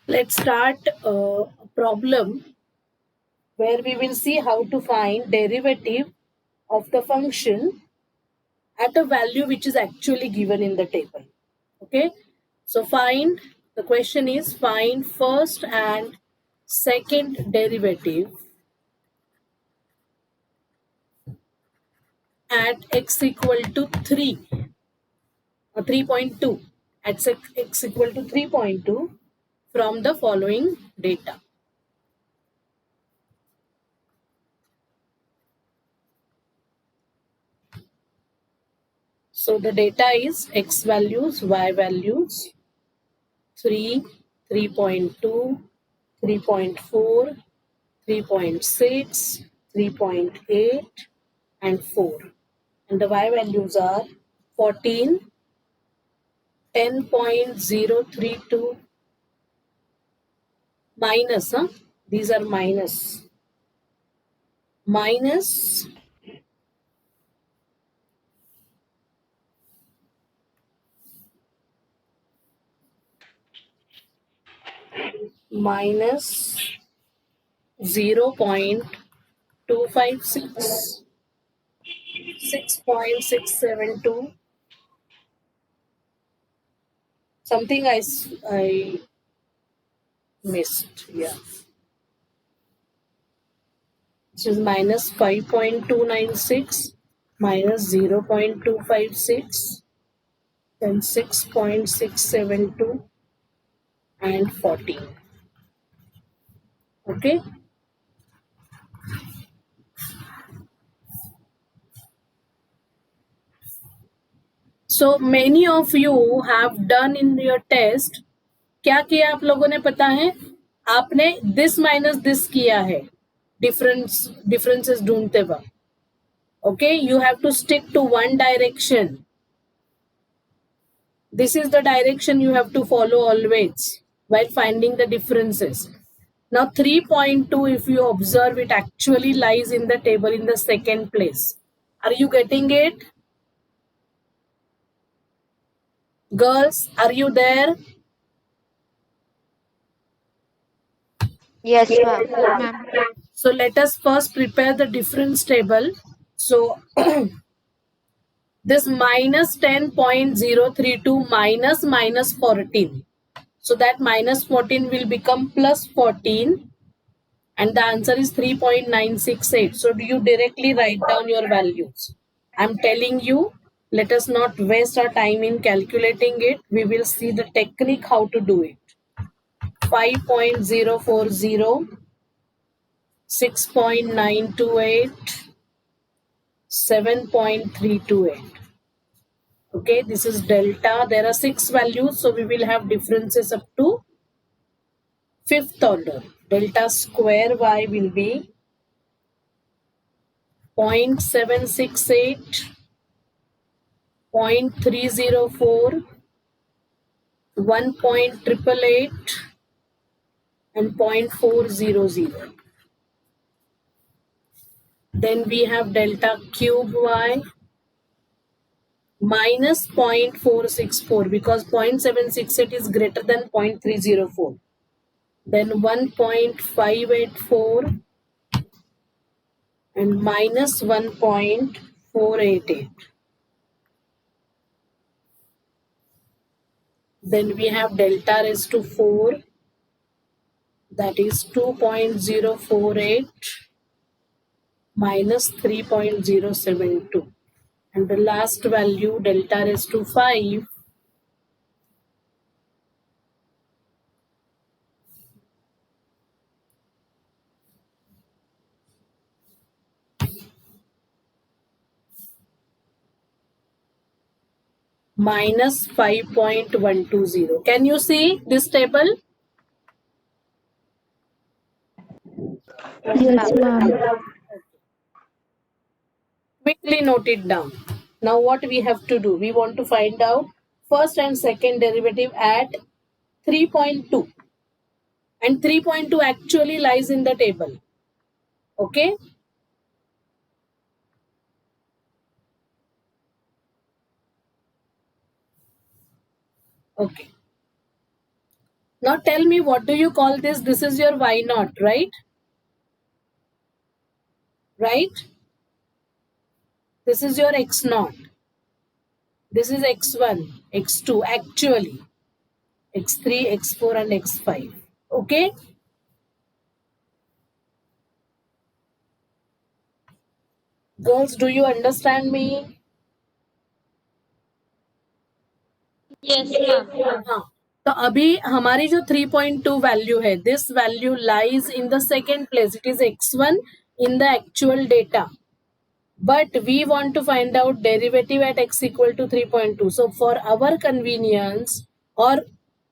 Let's start a problem where we will see how to find derivative of the function at a value which is actually given in the table. Okay, so the question is find first and second derivative at x equal to 3 or 3.2 at x equal to 3.2 from the following data. So the data is x values, y values, 3, 3.2, 3.4, 3.6, 3.8, and 4. And the y values are 14, 10.032, minus, these are minus minus 0.256, 6.672, something I missed, yeah. This is minus 5.296, minus 0.256, then 6.672, and 14. Okay. So many of you have done in your test. क्या किया आप लोगों ने पता है? आपने this minus this किया है differences ढूंढते वक्त. Okay, you have to stick to one direction. This is the direction you have to follow always while finding the differences. Now 3.2, if you observe, it actually lies in the table in the second place. Are you getting it? Girls, are you there? Yes, ma'am. So let us first prepare the difference table. So this minus 10.032 minus 14. So that minus 14 will become plus 14. And the answer is 3.968. So do you directly write down your values? I'm telling you, let us not waste our time in calculating it. We will see the technique how to do it. 5.040, 6.928, 7.328. Okay, this is delta. There are 6 values, so we will have differences up to 5th order. Delta square y will be 0.768, 0.304, 1.888, and 0.400. Then we have delta cube y minus 0.464 because 0.768 is greater than 0.304. Then 1.584 and minus 1.488. Then we have delta raised to 4, that is 2.048 minus 3.072. And the last value, delta raised to 5, minus 5.120. Can you see this table? Yes, ma'am. Quickly note it down. Now what we have to do? We want to find out first and second derivative at 3.2. And 3.2 actually lies in the table. Okay? Okay. Now tell me, what do you call this? This is your y naught, right? Right? This is your x naught. This is x1, x2, actually. x3, x4 and x5. Okay? Girls, do you understand me? Yes, ma'am. हाँ, तो अभी हमारी जो 3.2 value है, this value lies in the second place. It is x1 in the actual data, but we want to find out derivative at x equal to 3.2. So for our convenience, or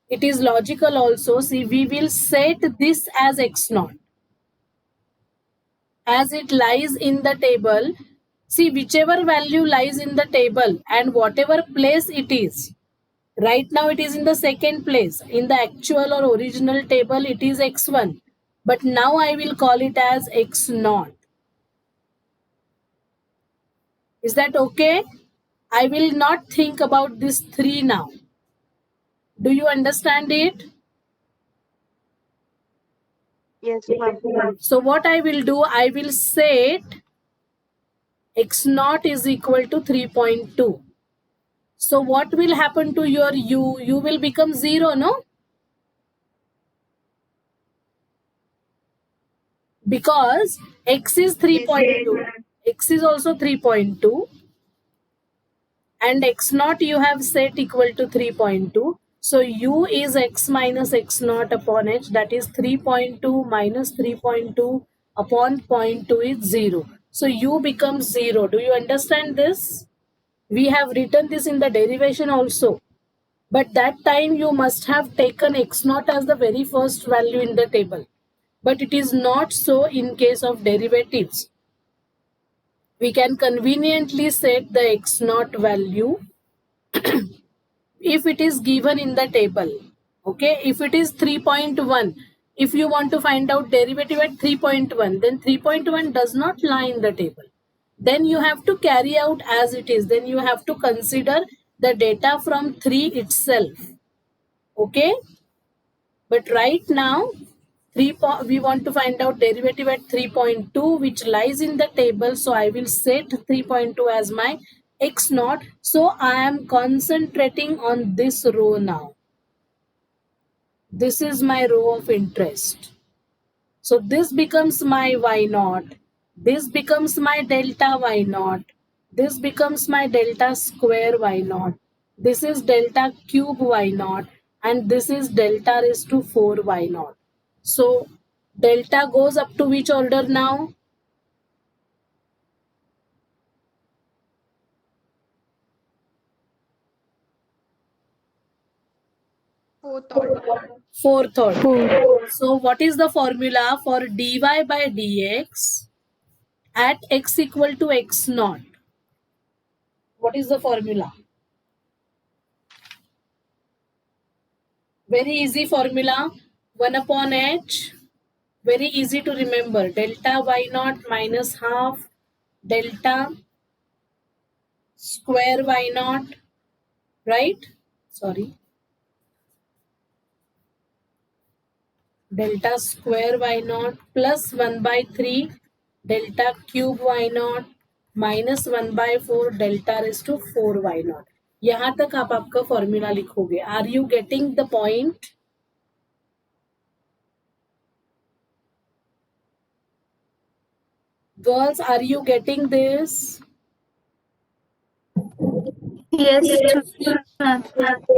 it is logical also, see, we will set this as x naught as it lies in the table. See, whichever value lies in the table and whatever place it is, right now it is in the second place. In the actual or original table, it is x1. But now I will call it as x naught. Is that okay? I will not think about this 3 now. Do you understand it? Yes, ma'am. So what I will do, I will set x naught is equal to 3.2. So what will happen to your u? U will become 0, no? Because x is 3.2. X is also 3.2. And x naught you have set equal to 3.2. So u is x minus x naught upon h, that is 3.2 minus 3.2 upon 0.2 is 0. So u becomes 0. Do you understand this? We have written this in the derivation also. But that time you must have taken x naught as the very first value in the table. But it is not so in case of derivatives. We can conveniently set the x naught value if it is given in the table. Okay, if it is 3.1, if you want to find out derivative at 3.1, then 3.1 does not lie in the table. Then you have to carry out as it is. Then you have to consider the data from 3 itself. Okay, but right now we want to find out derivative at 3.2, which lies in the table. So I will set 3.2 as my x naught. So I am concentrating on this row now. This is my row of interest. So this becomes my y naught. This becomes my delta y naught. This becomes my delta square y naught. This is delta cube y naught. And this is delta raised to 4 y naught. So delta goes up to which order now? Fourth order. Fourth order. So what is the formula for dy by dx at x equal to x naught? What is the formula? Very easy formula. 1 upon h. Very easy to remember. Delta y naught minus half delta square y naught. Right? Sorry. Delta square y naught plus 1 by 3 delta cube y naught minus 1 by 4 delta raised to 4 y naught. यहाँ तक आप आपका formula लिखोगे. Are you getting the point? Girls, are you getting this? Yes, ma'am.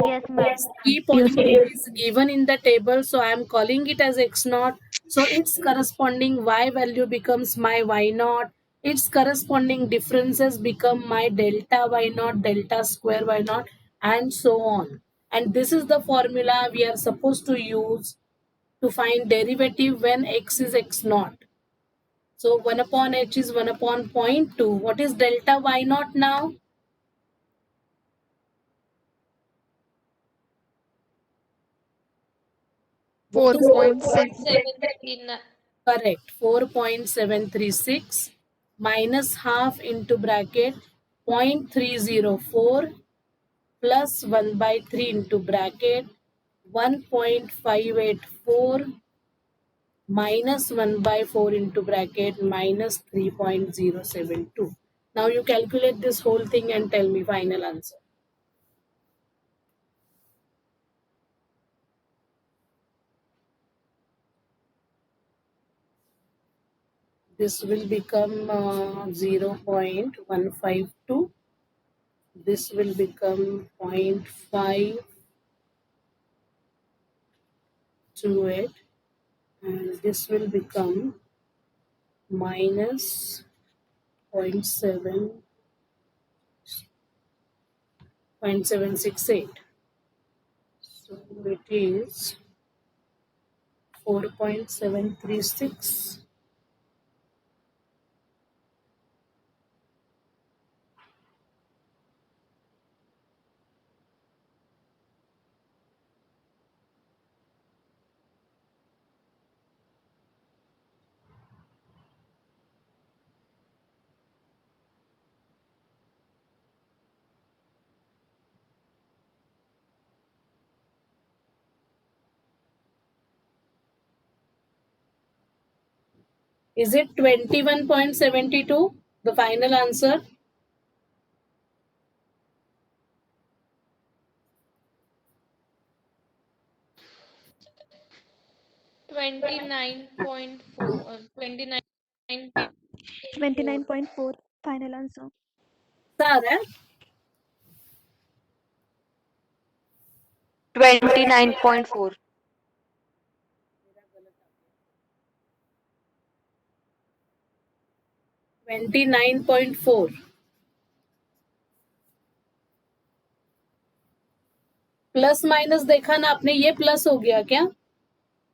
Yes, ma'am. Key polynomial is given in the table, so I am calling it as x naught. So its corresponding y value becomes my y naught. Its corresponding differences become my delta y naught, delta square y naught, and so on. And this is the formula we are supposed to use to find derivative when x is x naught. So 1 upon h is 1 upon 0.2. What is delta y naught now? 4.739. Correct. 4.736 minus half into bracket 0.304 plus 1 by 3 into bracket 1.584 minus 1 by 4 into bracket minus 3.072. Now you calculate this whole thing and tell me final answer. This will become 0.152. This will become 0.528 and this will become minus 0.768. So it is 4.736. Is it 21.72? The final answer? $29.4. 29.4 final answer. Sir, 29.4. 29.4. Plus minus देखा ना आपने, ये plus हो गया क्या?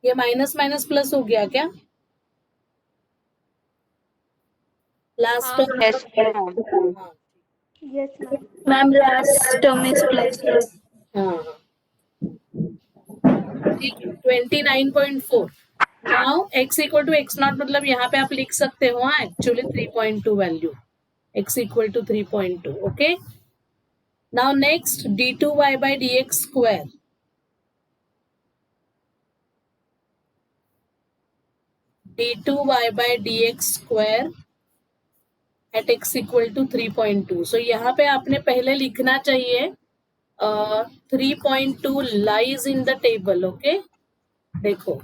ये minus minus plus हो गया क्या? Last Yes, ma'am. Yes, ma'am. Ma'am, last term is plus. हाँ, ठीक है, 29.4. Now x equal to x nought मतलब यहाँ पे आप लिख सकते हो हाँ actually 3.2 value, x equal to 3.2. Okay, now next d2y by dx square. d2y by dx square at x equal to 3.2. So यहाँ पे आपने पहले लिखना चाहिए 3.2 lies in the table. Okay, देखो,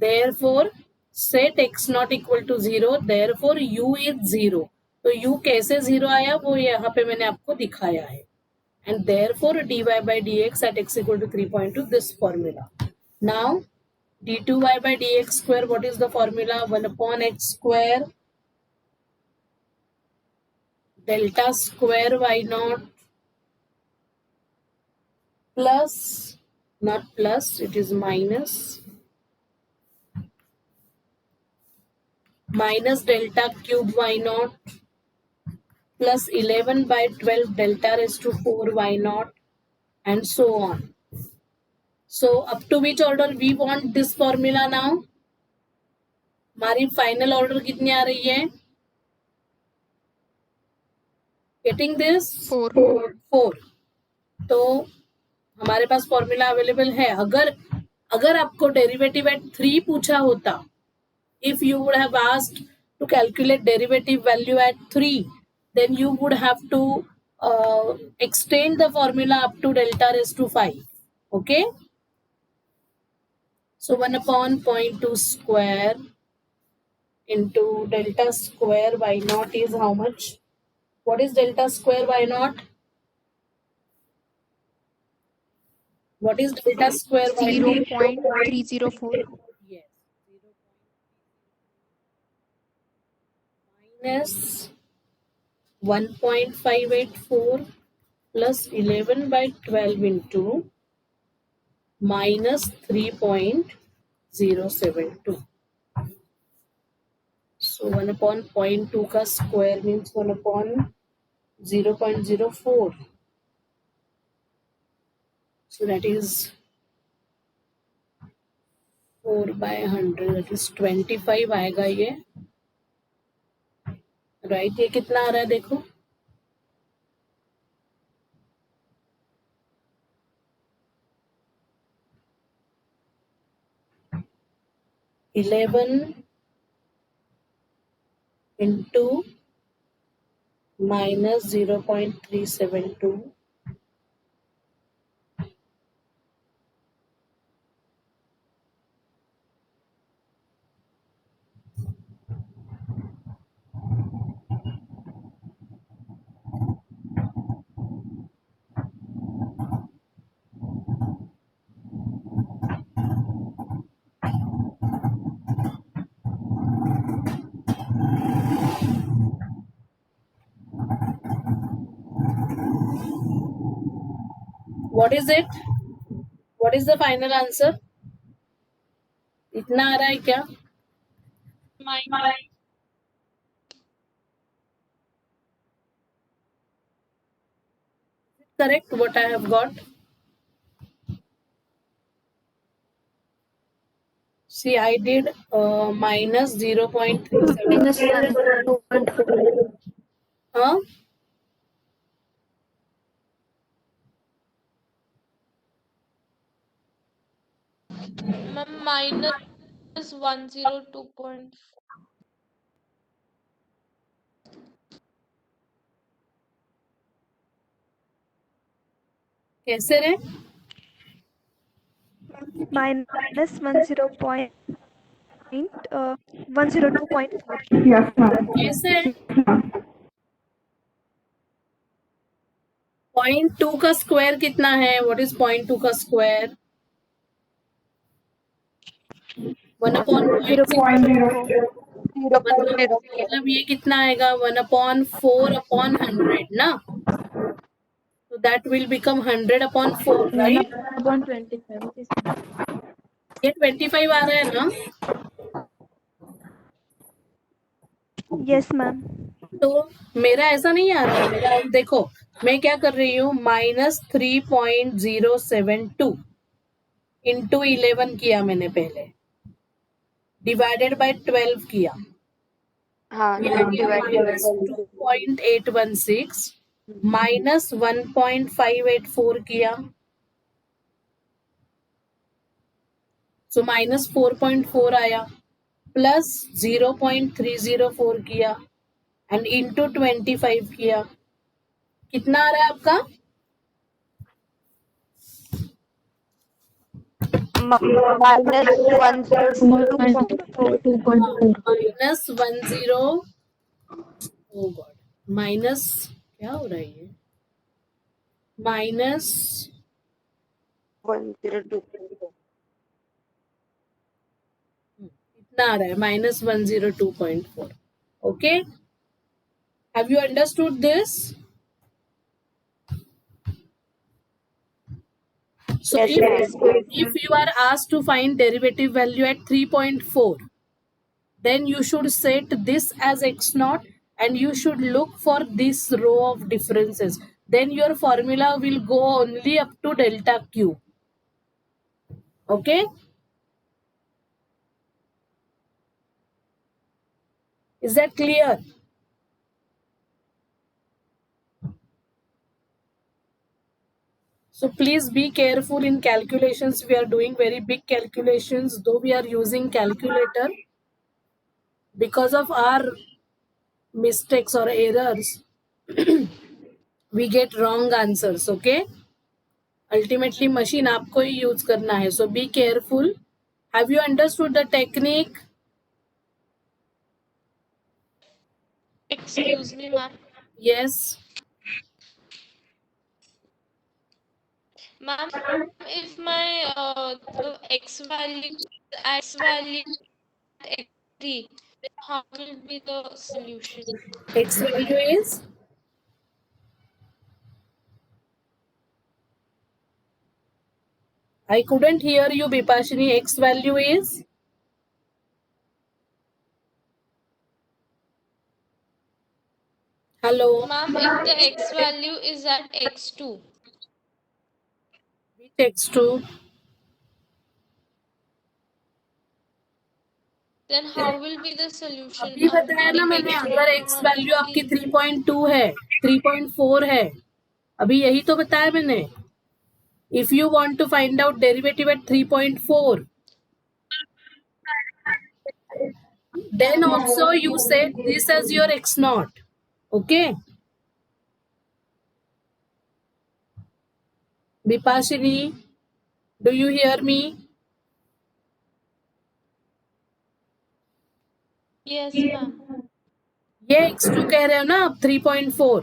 therefore set x not equal to 0, therefore u is 0. तो u कैसे 0 आया वो यहाँ पे मैंने आपको दिखाया है. And therefore dy by dx at x equal to 3.2, this formula. Now d2y by dx square, what is the formula? 1 upon x square delta square y naught plus, not plus, it is minus delta cube y naught plus 11 by 12 delta raised to 4 y naught and so on. So up to which order we want this formula now? हमारी final order कितनी आ रही है? Getting this? 4. 4. तो हमारे पास formula available है. अगर आपको derivative eight 3 पूछा होता, if you would have asked to calculate derivative value at 3, then you would have to extend the formula up to delta raised to 5. Okay, so 1 upon 0.2 square into delta square y naught is how much? What is delta square y naught? What is delta square y naught? 0.304. Yes, minus 1.584 plus 11 by 12 into minus 3.072. So 1 upon 0.2 का square means 1 upon 0.04. So that is 4 by 100, that is 25 आएगा ये. Right, ये कितना आ रहा है देखो, 11 into minus 0.372 what is it? What is the final answer? इतना आ रहा है क्या? Correct what I have got? See, I did minus 0.37. Minus 2.4. Huh? Ma'am, minus 102.4. कैसे रे? minus 102.4. Yes, ma'am. कैसे? 0.2 का स्क्वायर कितना है? What is 0.2 का स्क्वायर? 1/0.0. मतलब ये कितना आएगा? 1/4/100 ना? So that will become 100/4, right? Upon 25. ये 25 आ रहा है ना? Yes, ma'am. तो मेरा ऐसा नहीं आ रहा है. मेरा देखो, मैं क्या कर रही हूँ, -3.072 इंटू 11 किया मैंने पहले, डिवाइडेड बाय 12 किया, हाँ, divided. 2.816 माइनस 1.584 किया, सो माइनस 4.4 आया, प्लस 0.304 किया एंड इंटू 25 किया. कितना आ रहा है आपका? Minus 102.4. माइनस 10, ओ गॉड, माइनस क्या हो रहा है ये, माइनस 102. इतना आ रहा है, -102.4. Okay, have you understood this? So Yes, if you are asked to find derivative value at 3.4, then you should set this as x naught and you should look for this row of differences. Then your formula will go only up to delta q. Okay? Is that clear? So please be careful in calculations. We are doing very big calculations, though we are using calculator. Because of our mistakes or errors, we get wrong answers. Okay? Ultimately, machine आपको ही use करना है. So be careful. Have you understood the technique? Excuse me, ma'am. Yes. Ma'am, if my the x value at x3, how will be the solution? X value is? I couldn't hear you, Bipashini. X value is? Hello. Ma'am, if the x value is at x2, Which X2? then how will be the solution अभी of बताया ना मैंने, negative अगर x value आपकी 3.2 है, 3.4 है, अभी यही तो बताया मैंने. If you want to find out derivative at 3.4, Then also you set this as your x naught. Okay. Bipashini, do you hear me? Yes, ma'am. ये x2 कह रहे हो ना आप 3.4.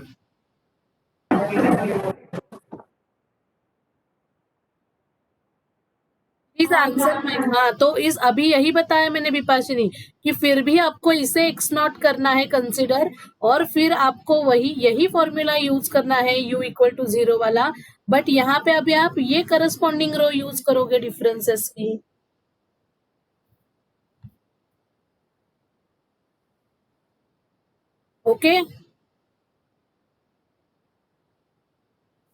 प्लीज आंसर में. हाँ, तो इस अभी यही बताया मैंने विपाशिनी कि फिर भी आपको इसे x नॉट करना है कंसिडर, और फिर आपको वही यही फॉर्मूला यूज करना है u इक्वल टू 0 वाला. बट यहाँ पे अभी आप ये करस्पॉन्डिंग रो यूज करोगे डिफरेंसेस की. Okay,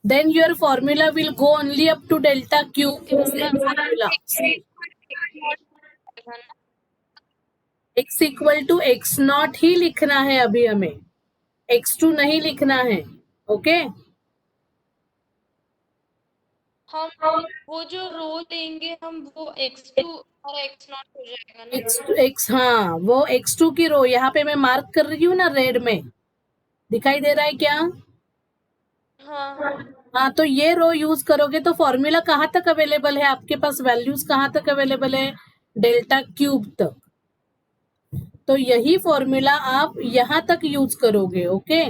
then your formula will go only up to delta q. Same formula. x equal to x nought ही लिखना है अभी हमें, x2 नहीं लिखना है. ओके. हम वो जो रो लेंगे हम वो x2 और x0 हो जाएगा ना. x हाँ, वो x2 की रो यहाँ पे मैं मार्क कर रही हूँ ना रेड में, दिखाई दे रहा है क्या? हाँ. हाँ, तो ये रो यूज करोगे तो फॉर्मूला कहाँ तक अवेलेबल है आपके पास? वैल्यूज कहाँ तक अवेलेबल है? डेल्टा क्यूब तक. तो यही फॉर्मूला आप यहां तक यूज करोगे. ओके,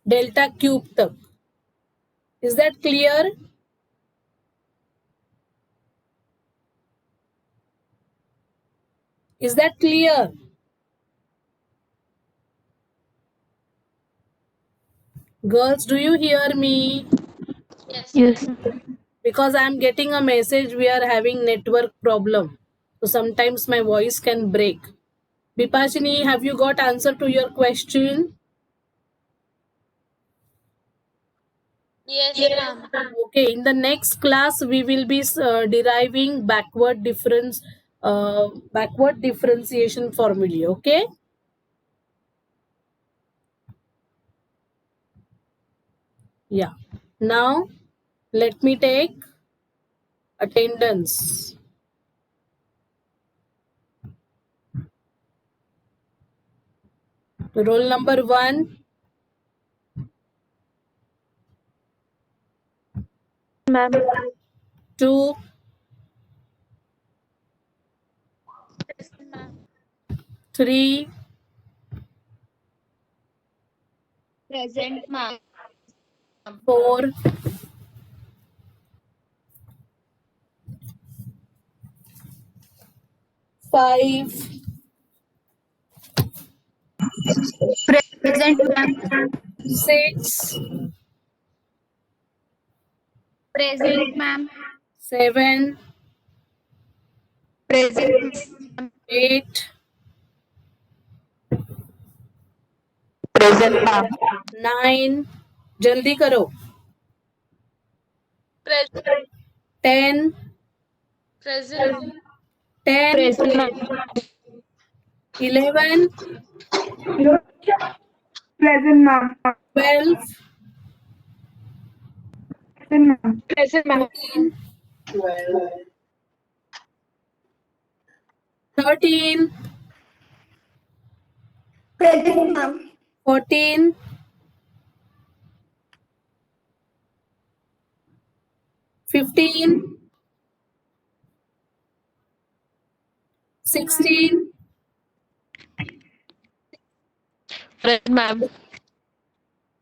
डेल्टा क्यूब तक. Is that clear? Is that clear? Girls, do you hear me? Yes. Because I am getting a message we are having network problem. So sometimes my voice can break. Bipashini, have you got answer to your question? Yes, ma'am. Okay, in the next class we will be deriving backward differentiation formulae. Okay. Yeah. Now let me take attendance. Roll number 1. Ma'am. 2. 3. Present, ma'am. 4. 5. Present, ma'am. 6. Present, ma'am. 7. Present. 8. Present, ma'am. 9. जल्दी करो. Present. 10. Present. 10. Present, ma'am. 11. Present, ma'am. 12. Present, ma'am. Present, ma'am. 13. Present, ma'am. 14. 15. 16. Present, ma'am.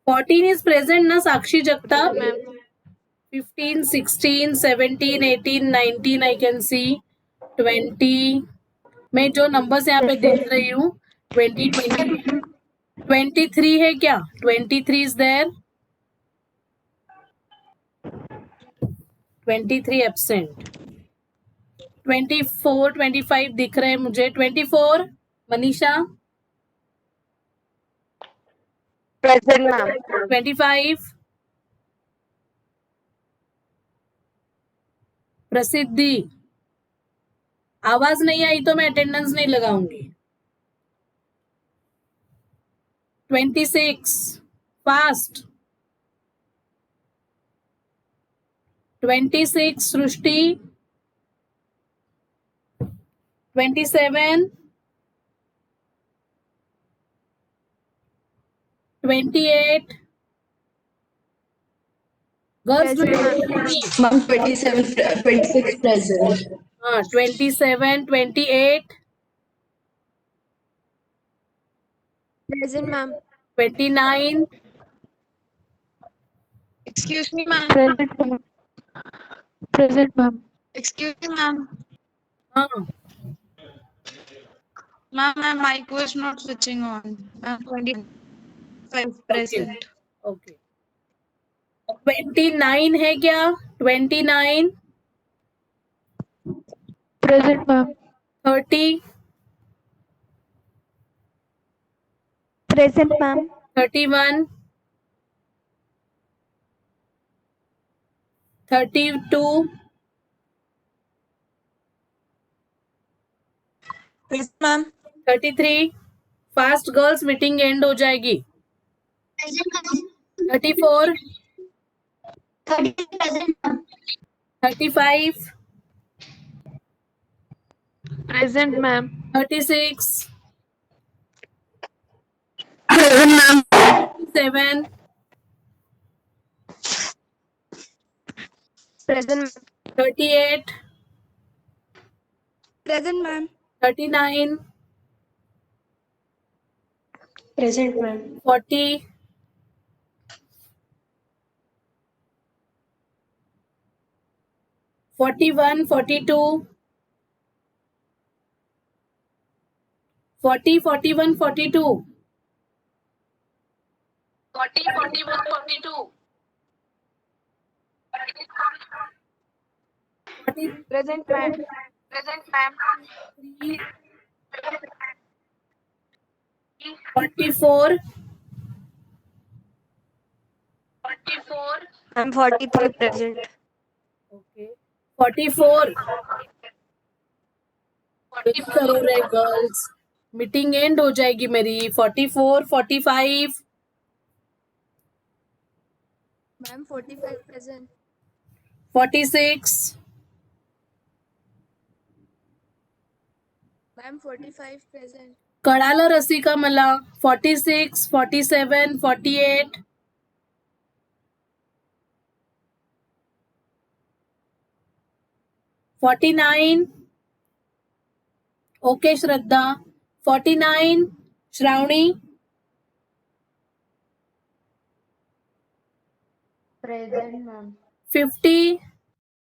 14 is present ना साक्षी Jagtap? Ma'am. 15, 16, 17, 18, 19 I can see. 20. मैं जो numbers यहाँ पे देख रही हूँ 20, 23 है क्या? 23 is there. 23 absent. 24, 25 दिख रहे हैं मुझे. 24 मनीषा. Present, ma'am. 25 प्रसिद्धि. आवाज नहीं आई तो मैं अटेंडेंस नहीं लगाऊंगी. 26 fast. 26 Srishti. 27 28. Girls, 28. Ma'am, 27, 26 present. 27, 28, Present, ma'am. 29, Excuse me, ma'am. Present, ma'am. Present, ma'am. Excuse me, ma'am. uh, Ma'am, my mic was not switching on. Ma'am, 25 okay, present. okay. 29 है क्या? 29, Present, ma'am. 30, Present, ma'am. 31, 32, Present, ma'am. 33. Fast girls, meeting and हो जाएगी. 34, 35, Present, ma'am. 36, Present, ma'am. 37, Present. 38, Present, ma'am. 39, Present, ma'am. 40, 41, 42, 40, 41, 42, 40, 41, 42, 43, Present, ma'am. 44, I'm 43 present. okay, 44. Wait करो रे girls, meeting and हो जाएगी मेरी. 44, 45, Ma'am, 45 present. 46, Ma'am, 45 present. कळालं रसिका मला. 46, 47, 48, 49. Okay श्रद्धा. 49, Shravani. Present, ma'am. 50,